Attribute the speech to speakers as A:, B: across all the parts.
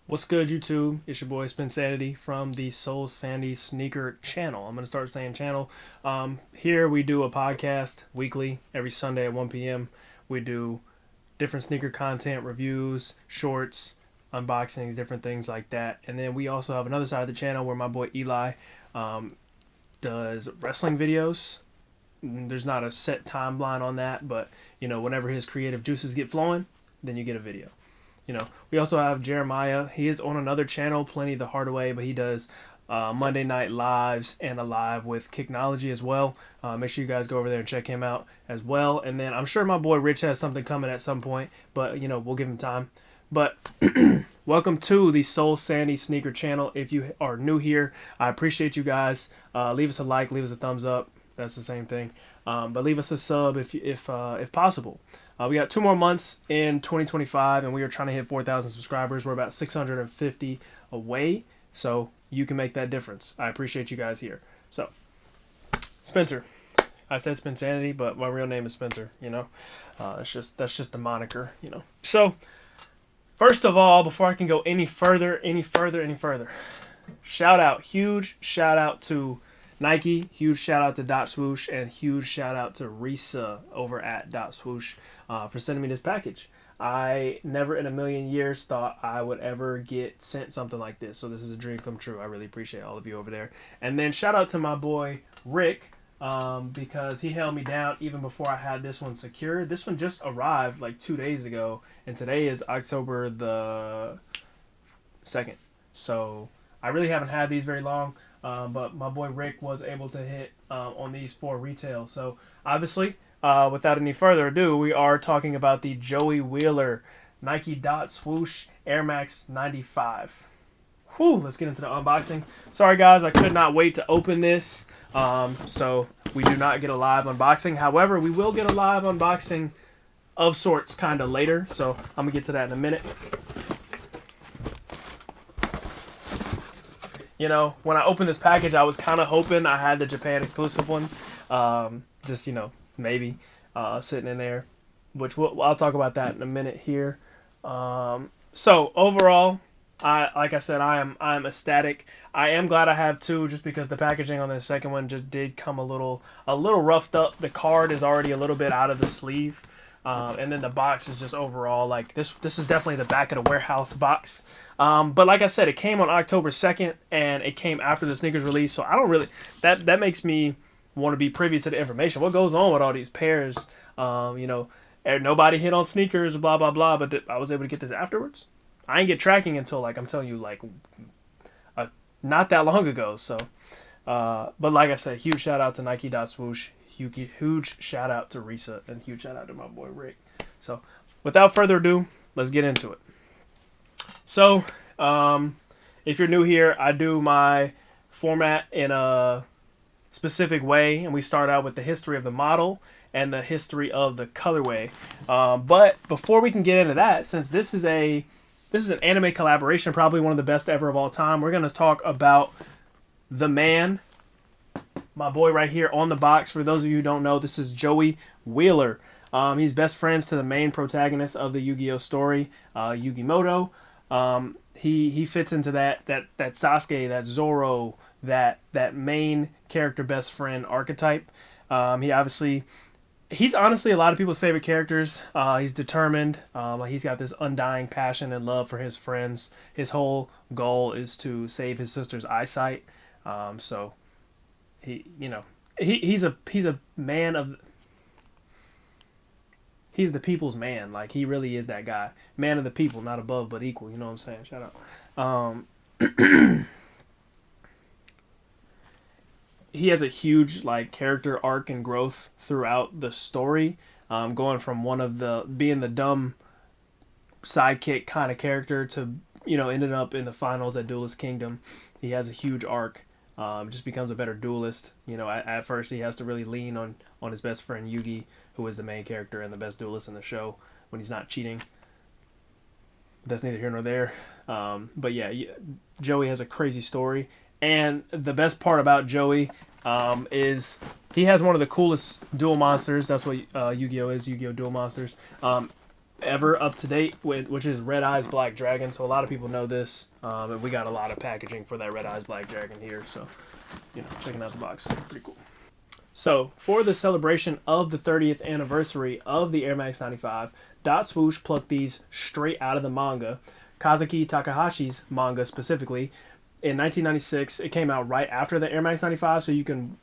A: What's good, YouTube? It's your boy Spinsanity from the Soul Sandy Sneaker Channel. I'm gonna start saying channel. Here we do a podcast weekly, every Sunday at 1 p.m. We do different sneaker content, reviews, shorts, unboxings, different things like that. And then we also have another side of the channel where my boy Eli um, does wrestling videos. There's not a set timeline on that, but whenever his creative juices get flowing, then you get a video. We also have Jeremiah. He is on another channel, Plenty the Hard Way, but he does Monday night lives and a live with Kicknology as well. Make sure you guys go over there and check him out as well. And then I'm sure my boy Rich has something coming at some point, but we'll give him time. But welcome to the Soul Sandy Sneaker Channel. If you are new here, I appreciate you guys. Leave us a like, leave us a thumbs up. That's the same thing. But leave us a sub if possible. We got 2 more months in 2025, and we are trying to hit 4,000 subscribers. We're about 650 away, so you can make that difference. I appreciate you guys here. So, Spencer. I said Spinsanity, but my real name is Spencer. That's just the moniker. So, first of all, before I can go any further, huge shout out to Nike, huge shout out to Swoosh, and huge shout out to Risa over at Swoosh for sending me this package. I never in a million years thought I would ever get sent something like this, so this is a dream come true. I really appreciate all of you over there. And then shout out to my boy Rick, because he held me down even before I had this one secured. This one just arrived like 2 days ago, and today is October the 2nd. So I really haven't had these very long. But my boy Rick was able to hit on these for retail. So obviously, without any further ado, we are talking about the Joey Wheeler Nike Swoosh Air Max 95. Whew, let's get into the unboxing. Sorry guys, I could not wait to open this. So we do not get a live unboxing. However, we will get a live unboxing of sorts kind of later. So I'm going to get to that in a minute. When I opened this package, I was kind of hoping I had the Japan exclusive ones. Maybe sitting in there, which I'll talk about that in a minute here. So overall, like I said, I'm ecstatic. I am glad I have 2, just because the packaging on the second one just did come a little roughed up. The card is already a little bit out of the sleeve. And then the box is just overall like this is definitely the back of the warehouse box. But like I said, it came on October 2nd and it came after the sneakers release. So I don't really, that makes me want to be privy to the information. What goes on with all these pairs? Nobody hit on sneakers, blah, blah, blah. But I was able to get this afterwards. I didn't get tracking until I'm telling you not that long ago. So, but like I said, huge shout out to Nike Swoosh. Huge shout out to Risa, and huge shout out to my boy Rick. So without further ado, let's get into it. So if you're new here, I do my format in a specific way, and we start out with the history of the model and the history of the colorway. But before we can get into that, since this is an anime collaboration, probably one of the best ever of all time, we're going to talk about the man, my boy right here on the box. For those of you who don't know, this is Joey Wheeler. He's best friends to the main protagonist of the Yu-Gi-Oh story, Yugimoto. He fits into that Sasuke, that Zoro, that main character best friend archetype. He's honestly a lot of people's favorite characters. He's determined. He's got this undying passion and love for his friends. His whole goal is to save his sister's eyesight. So he's a man of. He's the people's man. Like, he really is that guy. Man of the people, not above but equal. You know what I'm saying? Shout out. He has a huge character arc and growth throughout the story. Going from being the dumb sidekick kind of character to ending up in the finals at Duelist Kingdom. He has a huge arc. Just becomes a better duelist. At first he has to really lean on his best friend Yugi, who is the main character and the best duelist in the show when he's not cheating. That's neither here nor there. But yeah, Joey has a crazy story. And the best part about Joey is he has one of the coolest duel monsters. That's what Yu-Gi-Oh is, Yu-Gi-Oh Duel Monsters. ever up to date with, which is Red Eyes Black Dragon. So a lot of people know this, and we got a lot of packaging for that Red Eyes Black Dragon here. So, you know, checking out the box, pretty cool. So for the celebration of the 30th anniversary of the Air Max 95, Swoosh plucked these straight out of the manga, Kazuki Takahashi's manga specifically. In 1996, it came out right after the Air Max 95, so you can,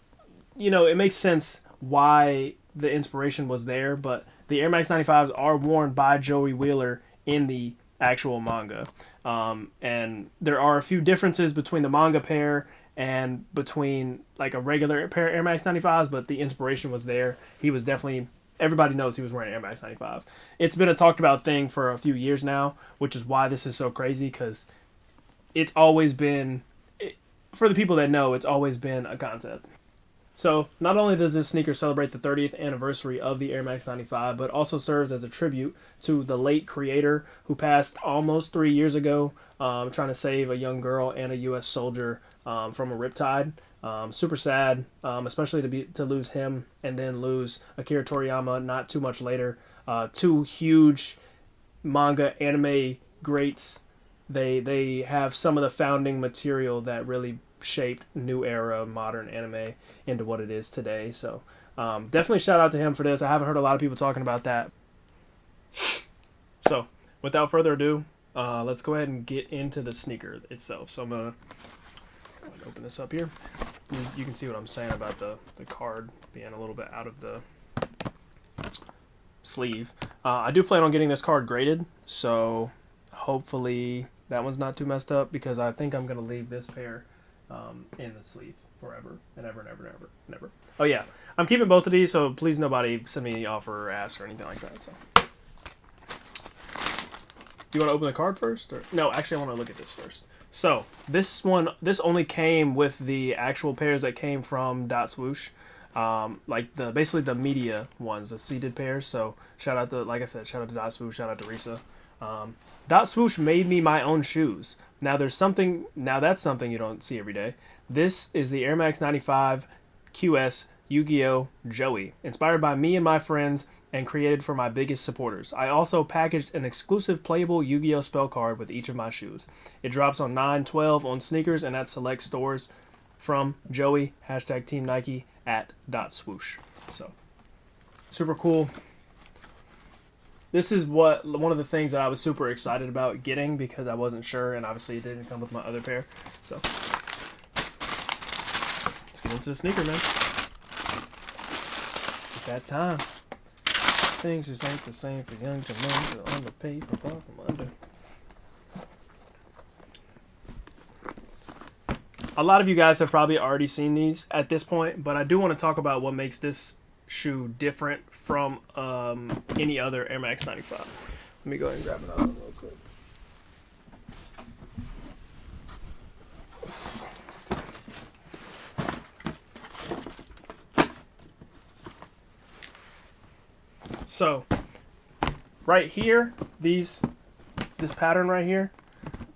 A: you know, it makes sense why the inspiration was there, but the Air Max 95s are worn by Joey Wheeler in the actual manga. And there are a few differences between the manga pair and between like a regular pair of Air Max 95s, but the inspiration was there. He was definitely, everybody knows he was wearing Air Max 95. It's been a talked about thing for a few years now, which is why this is so crazy, because it's always been, for the people that know, it's always been a concept. So not only does this sneaker celebrate the 30th anniversary of the Air Max 95, but also serves as a tribute to the late creator who passed almost 3 years ago, trying to save a young girl and a U.S. soldier from a riptide. Super sad, especially to lose him and then lose Akira Toriyama not too much later. Two huge manga anime greats. They have some of the founding material that really shaped new era modern anime into what it is today. So definitely shout out to him for this. I haven't heard a lot of people talking about that. So without further ado, let's go ahead and get into the sneaker itself. So I'm gonna open this up here. You can see what I'm saying about the card being a little bit out of the sleeve. I do plan on getting this card graded, so hopefully that one's not too messed up, because I think I'm gonna leave this pair in the sleeve forever and ever and ever and ever and ever. Oh yeah, I'm keeping both of these, so please nobody send me offer or ask or anything like that. So, you want to open the card first, or no? Actually, I want to look at this first. So this only came with the actual pairs that came from Swoosh, like basically the media ones, the seeded pairs. So shout out to, like I said, shout out to Swoosh, shout out to Risa. Swoosh made me my own shoes. Now that's something you don't see every day. This is the Air Max 95 QS Yu-Gi-Oh! Joey, inspired by me and my friends and created for my biggest supporters. I also packaged an exclusive playable Yu-Gi-Oh! Spell card with each of my shoes. It drops on 9/12 on sneakers and at select stores. From Joey, hashtag Team Nike, at .swoosh. So, super cool. This is one of the things that I was super excited about getting, because I wasn't sure, and obviously it didn't come with my other pair. So let's get into the sneaker, man. It's that time. Things just ain't the same for young Jermaine. They're underpaid for far from under. A lot of you guys have probably already seen these at this point, but I do want to talk about what makes this shoe different from any other Air Max 95. Let me go ahead and grab another one real quick. So right here, this pattern right here,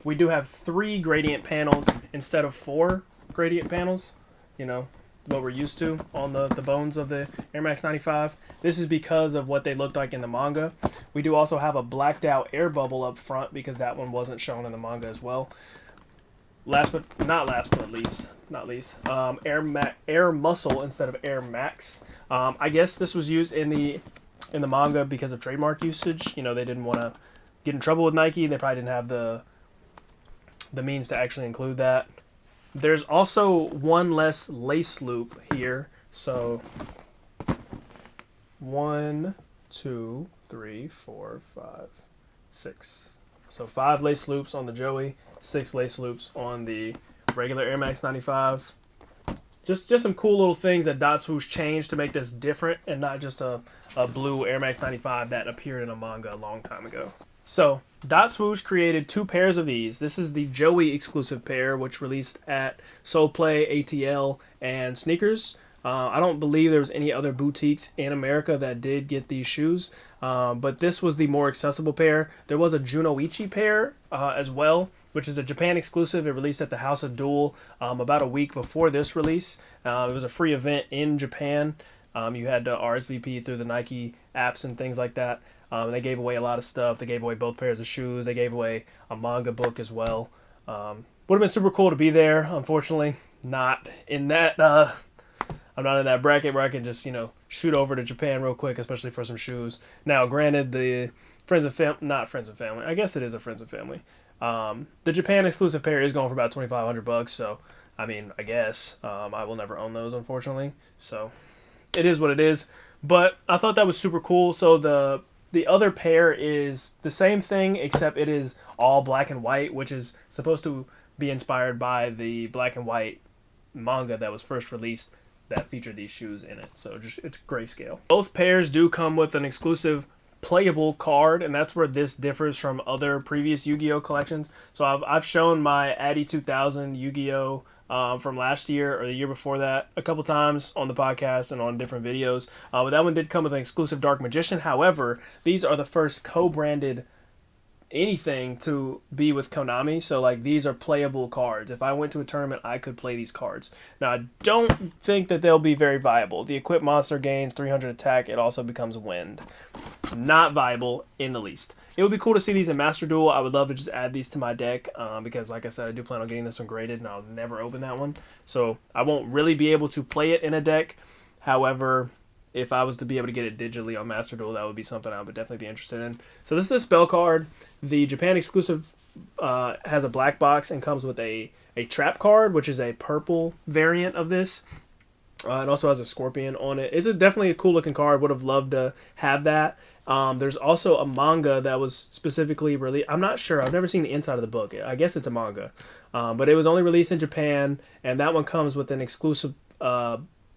A: we do have 3 gradient panels instead of 4 gradient panels. You know, what we're used to on the bones of the Air Max 95. This is because of what they looked like in the manga. We do also have a blacked out air bubble up front, because that one wasn't shown in the manga as well. Last but not least, Air Muscle instead of Air Max. I guess this was used in the manga because of trademark usage. You know, they didn't want to get in trouble with Nike. They probably didn't have the means to actually include that. There's also one less lace loop here. So 1, 2, 3, 4, 5, 6. So 5 lace loops on the Joey, 6 lace loops on the regular Air Max 95. Just some cool little things that Swoosh changed to make this different, and not just a blue Air Max 95 that appeared in a manga a long time ago. So Swoosh created 2 pairs of these. This is the Joey exclusive pair, which released at Soul Play, ATL, and Sneakers. I don't believe there was any other boutiques in America that did get these shoes, but this was the more accessible pair. There was a Junoichi pair as well, which is a Japan exclusive. It released at the House of Duel about a week before this release. It was a free event in Japan. You had to RSVP through the Nike apps and things like that. They gave away a lot of stuff. They gave away both pairs of shoes. They gave away a manga book as well. Would have been super cool to be there. Unfortunately, not in that. I'm not in that bracket where I can just, shoot over to Japan real quick, especially for some shoes. Now, granted, the not friends and family. I guess it is a friends and family. The Japan exclusive pair is going for about $2,500. So, I mean, I guess I will never own those, unfortunately. So, it is what it is. But I thought that was super cool. So the other pair is the same thing, except it is all black and white, which is supposed to be inspired by the black and white manga that was first released that featured these shoes in it. So it's grayscale. Both pairs do come with an exclusive playable card, and that's where this differs from other previous Yu-Gi-Oh collections. So I've shown my Addy 2000 Yu-Gi-Oh from last year or the year before that a couple times on the podcast and on different videos. But that one did come with an exclusive Dark Magician. However, these are the first co-branded anything to be with Konami. So like these are playable cards. If I went to a tournament, I could play these cards. Now I don't think that they'll be very viable. The equipped monster gains 300 attack. It also becomes wind. Not viable in the least. It would be cool to see these in Master Duel. I would love to just add these to my deck because like I said, I do plan on getting this one graded and I'll never open that one. So I won't really be able to play it in a deck. However, if I was to be able to get it digitally on Master Duel, that would be something I would definitely be interested in. So this is a spell card. The Japan exclusive has a black box and comes with a trap card, which is a purple variant of this. It also has a scorpion on it. It's definitely a cool looking card. Would have loved to have that. There's also a manga that was specifically released. I'm not sure. I've never seen the inside of the book. I guess it's a manga. But it was only released in Japan, and that one comes with an exclusive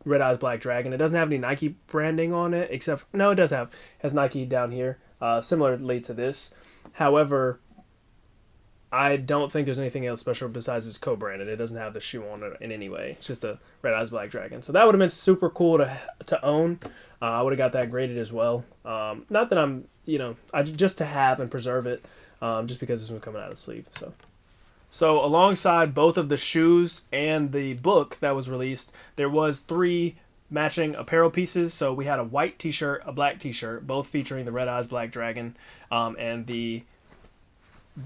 A: Red Eyes Black Dragon. It doesn't have any Nike branding on it, except no, it does has Nike down here, similarly to this. However, I don't think there's anything else special besides it's co-branded. It doesn't have the shoe on it in any way. It's just a Red Eyes Black Dragon. So that would have been super cool to own. I would have got that graded as well. Not that I'm, just to have and preserve it, just because this one's coming out of the sleeve. So alongside both of the shoes and the book that was released, there was 3 matching apparel pieces. So we had a white t-shirt, a black t-shirt, both featuring the Red Eyes Black Dragon and the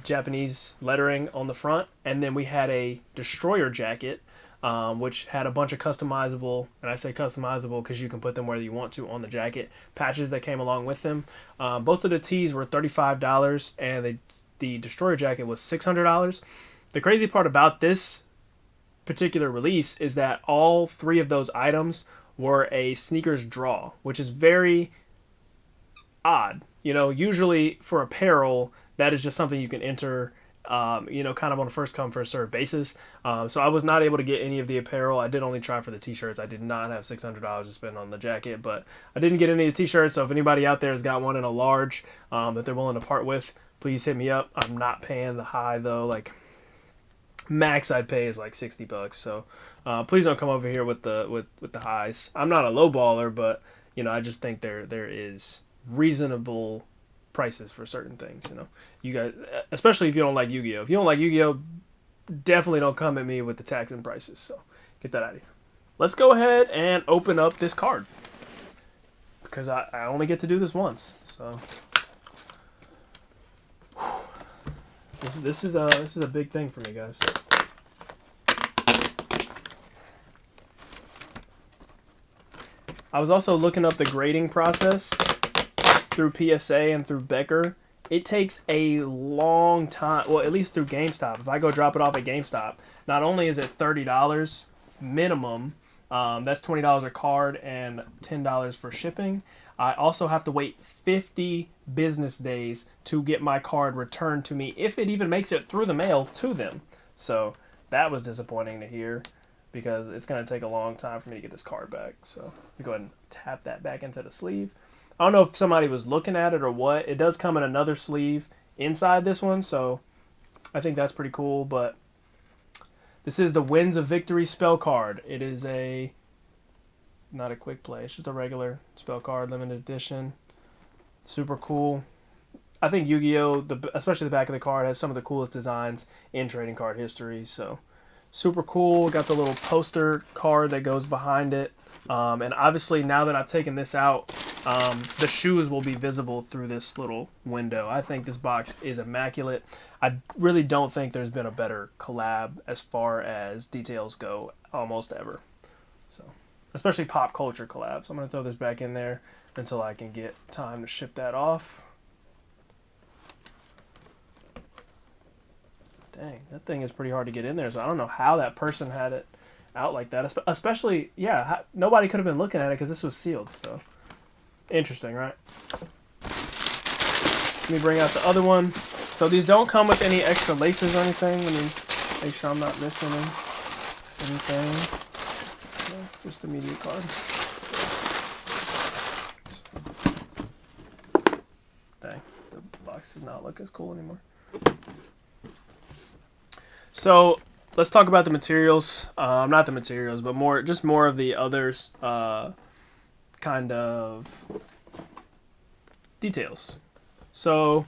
A: Japanese lettering on the front. And then we had a Destroyer jacket, which had a bunch of customizable, and I say customizable because you can put them where you want to on the jacket, patches that came along with them. Both of the tees were $35 and the Destroyer jacket was $600. The crazy part about this particular release is that all 3 of those items were a sneakers draw, which is very odd. Usually for apparel, that is just something you can enter, kind of on a first come, first serve basis. So I was not able to get any of the apparel. I did only try for the t-shirts. I did not have $600 to spend on the jacket, but I didn't get any of the t-shirts. So if anybody out there has got one in a large that they're willing to part with, please hit me up. I'm not paying the high though. Like max I'd pay is like $60. So please don't come over here with the highs. I'm not a low baller, but I just think there is reasonable prices for certain things. You guys, especially if you don't like Yu-Gi-Oh. If you don't like Yu-Gi-Oh, definitely don't come at me with the tax and prices. So get that out of here. Let's go ahead and open up this card because I only get to do this once. So this is a big thing for me, guys. I was also looking up the grading process through PSA and through Becker. It takes a long time, well, at least through GameStop. If I go drop it off at GameStop, not only is it $30 minimum, that's $20 a card and $10 for shipping, I also have to wait 50 business days to get my card returned to me, if it even makes it through the mail to them. So that was disappointing to hear, because it's going to take a long time for me to get this card back. So let me go ahead and tap that back into the sleeve. I don't know if somebody was looking at it or what. It does come in another sleeve inside this one, so I think that's pretty cool. But this is the Winds of Victory spell card. It is not a quick play. It's just a regular spell card, limited edition. Super cool. I think Yu-Gi-Oh, especially the back of the card, has some of the coolest designs in trading card history. So super cool. Got the little poster card that goes behind it. And obviously now that I've taken this out, the shoes will be visible through this little window. I think this box is immaculate. I really don't think there's been a better collab as far as details go almost ever. So, especially pop culture collabs. I'm going to throw this back in there until I can get time to ship that off. Dang, that thing is pretty hard to get in there, so I don't know how that person had it out like that. Especially, yeah, nobody could have been looking at it because this was sealed, so interesting, right? Let me bring out the other one. So these don't come with any extra laces or anything. Let me make sure I'm not missing anything. No, just the media card. Dang, the box does not look as cool anymore. So let's talk about the materials. Not the materials, but more of the others kind of details. So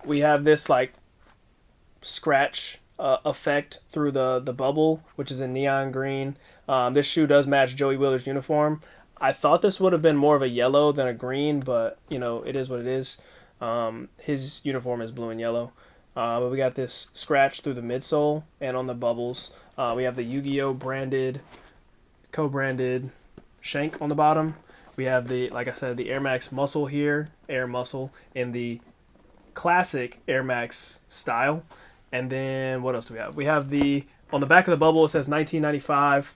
A: we have this like scratch effect through the bubble, which is in neon green. This shoe does match Joey Wheeler's uniform. I thought this would have been more of a yellow than a green, but you know, it is what it is. His uniform is blue and yellow. But we got this scratch through the midsole and on the bubbles. We have the Yu-Gi-Oh branded, co-branded shank on the bottom. We have the, like I said, the Air Max muscle here, Air Muscle, in the classic Air Max style. And then what else do we have? We have the, on the back of the bubble, it says 1995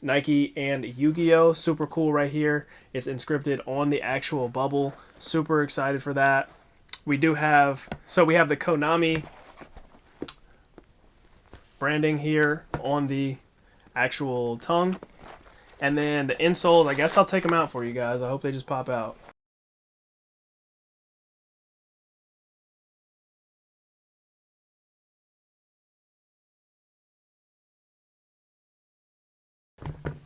A: Nike and Yu-Gi-Oh. Super cool right here. It's inscripted on the actual bubble. Super excited for that. We do have, so we have the Konami branding here on the actual tongue. And then the insoles, I guess I'll take them out for you guys. I hope they just pop out.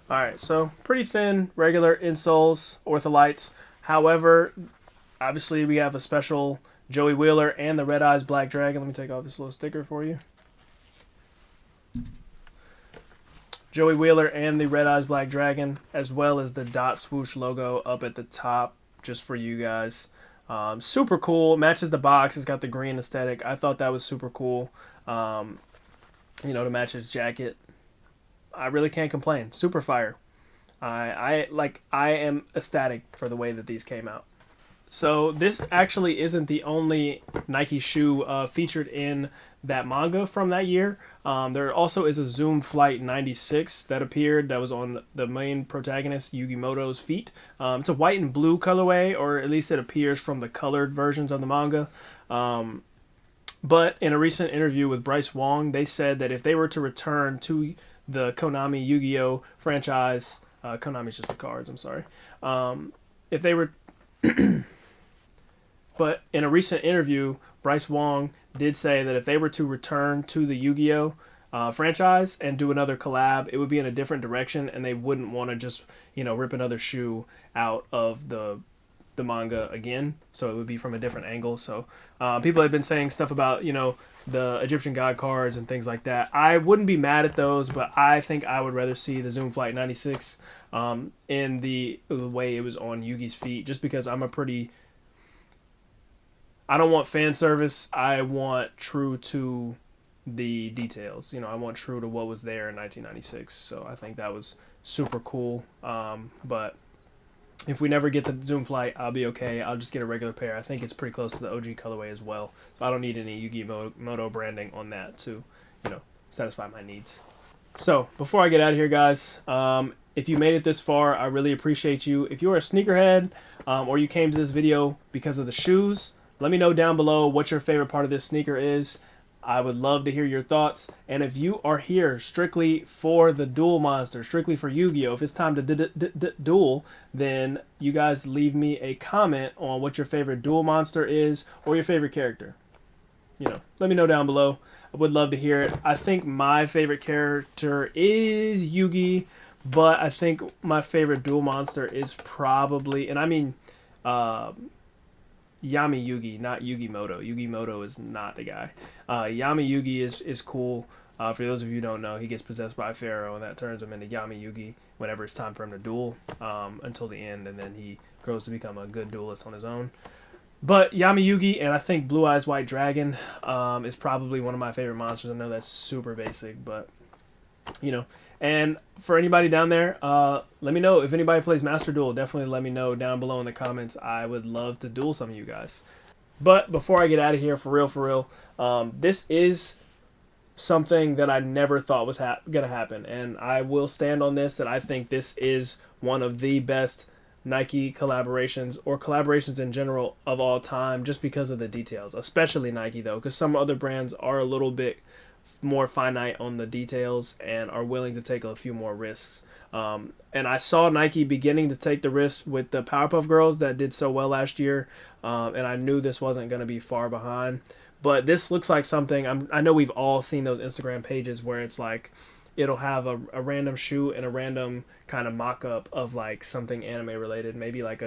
A: Alright, so pretty thin, regular insoles, ortholites. However, obviously we have a special Joey Wheeler and the Red Eyes Black Dragon. Let me take off this little sticker for you. Joey Wheeler and the Red Eyes Black Dragon, as well as the dot swoosh logo up at the top, just for you guys. Super cool. Matches the box. It's got the green aesthetic. I thought that was super cool. You know, to match his jacket. I really can't complain. Super fire. I am ecstatic for the way that these came out. So this actually isn't the only Nike shoe featured in that manga from that year. There also is a Zoom Flight 96 that appeared that was on the main protagonist Yugimoto's feet. It's a white and blue colorway, or at least it appears from the colored versions of the manga. But in a recent interview with Bryce Wong, they said that if they were to return to the Konami Yu-Gi-Oh franchise, Konami's just the cards, I'm sorry. If they were... But in a recent interview, Bryce Wong did say that if they were to return to the Yu-Gi-Oh franchise and do another collab, it would be in a different direction, and they wouldn't want to just, you know, rip another shoe out of the manga again. So it would be from a different angle. So people have been saying stuff about, you know, the Egyptian God cards and things like that. I wouldn't be mad at those, but I think I would rather see the Zoom Flight 96 in the way it was on Yugi's feet, just because I'm a pretty... I don't want fan service. I want true to the details. You know, I want true to what was there in 1996. So I think that was super cool. But if we never get the Zoom Flight, I'll be okay. I'll just get a regular pair. I think it's pretty close to the OG colorway as well. So I don't need any Yu-Gi-Oh branding on that to, you know, satisfy my needs. So before I get out of here, guys, if you made it this far, I really appreciate you. If you're a sneakerhead or you came to this video because of the shoes, let me know down below what your favorite part of this sneaker is. I would love to hear your thoughts. And if you are here strictly for the duel monster, strictly for Yu-Gi-Oh, if it's time to duel, then you guys leave me a comment on what your favorite duel monster is or your favorite character. You know, let me know down below. I would love to hear it. I think my favorite character is Yugi, but I think my favorite duel monster is probably, and I mean, Yami Yugi, not Yugimoto. Yugimoto is not the guy. Yami Yugi is cool. For those of you who don't know, he gets possessed by Pharaoh, and that turns him into Yami Yugi whenever it's time for him to duel, until the end, and then he grows to become a good duelist on his own. But Yami Yugi and I think Blue Eyes White Dragon is probably one of my favorite monsters. I know that's super basic, but you know. And for anybody down there, let me know if anybody plays Master Duel. Definitely let me know down below in the comments. I would love to duel some of you guys. But before I get out of here, for real, this is something that I never thought was gonna happen, and I will stand on this that I think this is one of the best Nike collaborations or collaborations in general of all time, just because of the details, especially Nike though, because some other brands are a little bit more finite on the details and are willing to take a few more risks. And I saw Nike beginning to take the risk with the Powerpuff Girls that did so well last year, and I knew this wasn't going to be far behind. But this looks like something, I know we've all seen those Instagram pages where it's like it'll have a random shoe and a random kind of mock-up of like something anime related, maybe like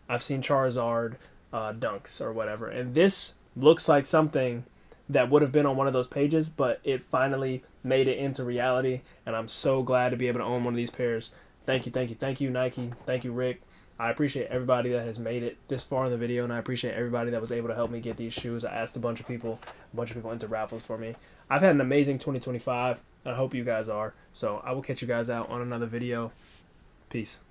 A: I've seen Charizard dunks or whatever, and this looks like something that would have been on one of those pages, but it finally made it into reality, and I'm so glad to be able to own one of these pairs. Thank you, Nike. Thank you, Rick. I appreciate everybody that has made it this far in the video, and I appreciate everybody that was able to help me get these shoes. I asked a bunch of people entered raffles for me. I've had an amazing 2025, and I hope you guys are. So I will catch you guys out on another video. Peace.